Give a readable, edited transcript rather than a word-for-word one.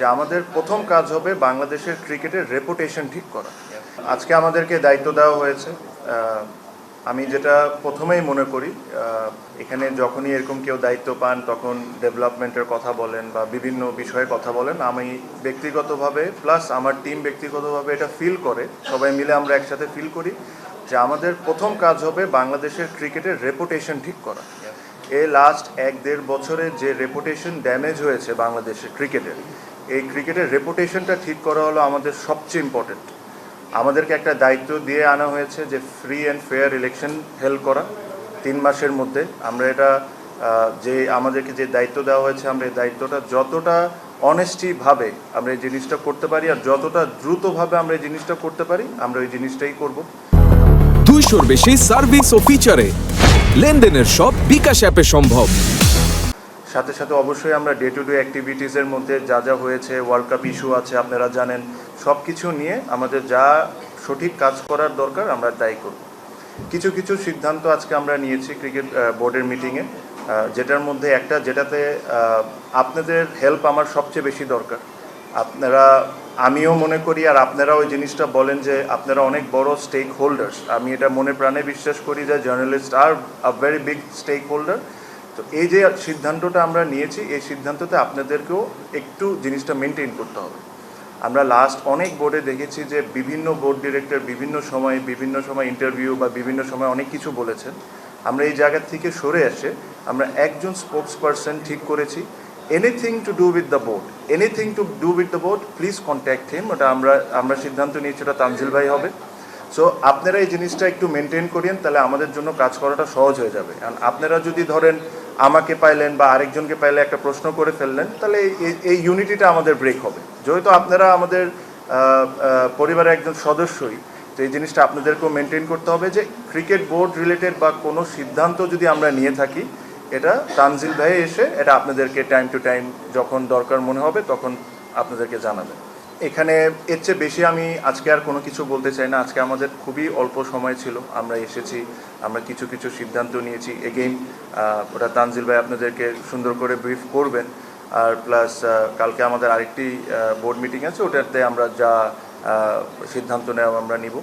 যে আমাদের প্রথম কাজ হবে বাংলাদেশের ক্রিকেটের রেপুটেশন ঠিক করা। আজকে আমাদেরকে দায়িত্ব দেওয়া হয়েছে। আমি যেটা প্রথমেই মনে করি, এখানে যখনই এরকম কেউ দায়িত্ব পান তখন ডেভেলপমেন্টের কথা বলেন বা বিভিন্ন বিষয়ে কথা বলেন, আমি ব্যক্তিগতভাবে প্লাস আমার টিম ব্যক্তিগতভাবে এটা ফিল করে, সবাই মিলে আমরা একসাথে ফিল করি যে আমাদের প্রথম কাজ হবে বাংলাদেশের ক্রিকেটের রেপুটেশন ঠিক করা। এই লাস্ট 1-1.5 বছরে যে রেপুটেশন ড্যামেজ হয়েছে বাংলাদেশের ক্রিকেটের, এই ক্রিকেটের রেপুটেশনটা ঠিক করা হলো আমাদের সবচেয়ে ইম্পর্টেন্ট। আমাদেরকে একটা দায়িত্ব দিয়ে আনা হয়েছে যে free and fair election held করা 3 মাসের মধ্যে। আমরা এটা যে আমাদেরকে যে দায়িত্ব দেওয়া হয়েছে, আমরা এই দায়িত্বটা যতটা অনেস্টিভাবে আমরা এই জিনিসটা করতে পারি আর যতটা দ্রুতভাবে আমরা এই জিনিসটা করতে পারি, আমরা ওই জিনিসটাই করব। 200-র বেশি সার্ভিস ও ফিচারে লেনদেনের সব বিকাশ অ্যাপে সম্ভব। সাথে সাথে অবশ্যই আমরা ডে টু ডে অ্যাক্টিভিটিসের মধ্যে যা যা হয়েছে, ওয়ার্ল্ড কাপ ইস্যু আছে আপনারা জানেন, সব কিছু নিয়ে আমাদের যা সঠিক কাজ করার দরকার আমরা তাই করব। কিছু কিছু সিদ্ধান্ত আজকে আমরা নিয়েছি ক্রিকেট বোর্ডের মিটিংয়ে, যেটার মধ্যে একটা যেটাতে আপনাদের হেল্প আমার সবচেয়ে বেশি দরকার। আমিও মনে করি আর আপনারা ওই জিনিসটা বলেন যে আপনারা অনেক বড় স্টেক হোল্ডার্স। আমি এটা মনে প্রাণে বিশ্বাস করি যে journalist are a very big stakeholder. তো এই যে সিদ্ধান্তটা আমরা নিয়েছি, এই সিদ্ধান্ততে আপনাদেরকেও একটু জিনিসটা মেনটেন করতে হবে। আমরা লাস্ট অনেক বোর্ডে দেখেছি যে বিভিন্ন বোর্ড ডিরেক্টর বিভিন্ন সময় ইন্টারভিউ বা বিভিন্ন সময় অনেক কিছু বলেছেন। আমরা এই জায়গা থেকে সরে এসে আমরা একজন স্পোক্স পারসন ঠিক করেছি। Anything to do with the board please contact him. ওটা আমরা সিদ্ধান্ত নিয়েছি, ওটা তানজিল ভাই হবে। সো আপনারা এই জিনিসটা একটু মেনটেন করেন, তাহলে আমাদের জন্য কাজ করাটা সহজ হয়ে যাবে। কারণ আপনারা যদি ধরেন আমাকে পাইলেন বা আরেকজনকে পাইলে একটা প্রশ্ন করে ফেললেন, তাহলে এই ইউনিটিটা আমাদের ব্রেক হবে। যেহেতু আপনারা আমাদের পরিবারের একজন সদস্যই, তো এই জিনিসটা আপনাদেরকেও মেনটেন করতে হবে যে ক্রিকেট বোর্ড রিলেটেড বা কোনো সিদ্ধান্ত যদি আমরা নিয়ে থাকি, এটা তানজিল ভাই এসে এটা আপনাদেরকে টাইম টু টাইম যখন দরকার মনে হবে তখন আপনাদেরকে জানাবেন। এখানে এর চেয়ে বেশি আমি আজকে আর কোনো কিছু বলতে চাই না। আজকে আমাদের খুবই অল্প সময় ছিল, আমরা এসেছি, আমরা কিছু কিছু সিদ্ধান্ত নিয়েছি। এগেইন ওটা তানজিল ভাই আপনাদেরকে সুন্দর করে ব্রিফ করবেন। আর প্লাস কালকে আমাদের আরেকটি বোর্ড মিটিং আছে, ওটাতে আমরা যা সিদ্ধান্ত নেওয়া আমরা নিব।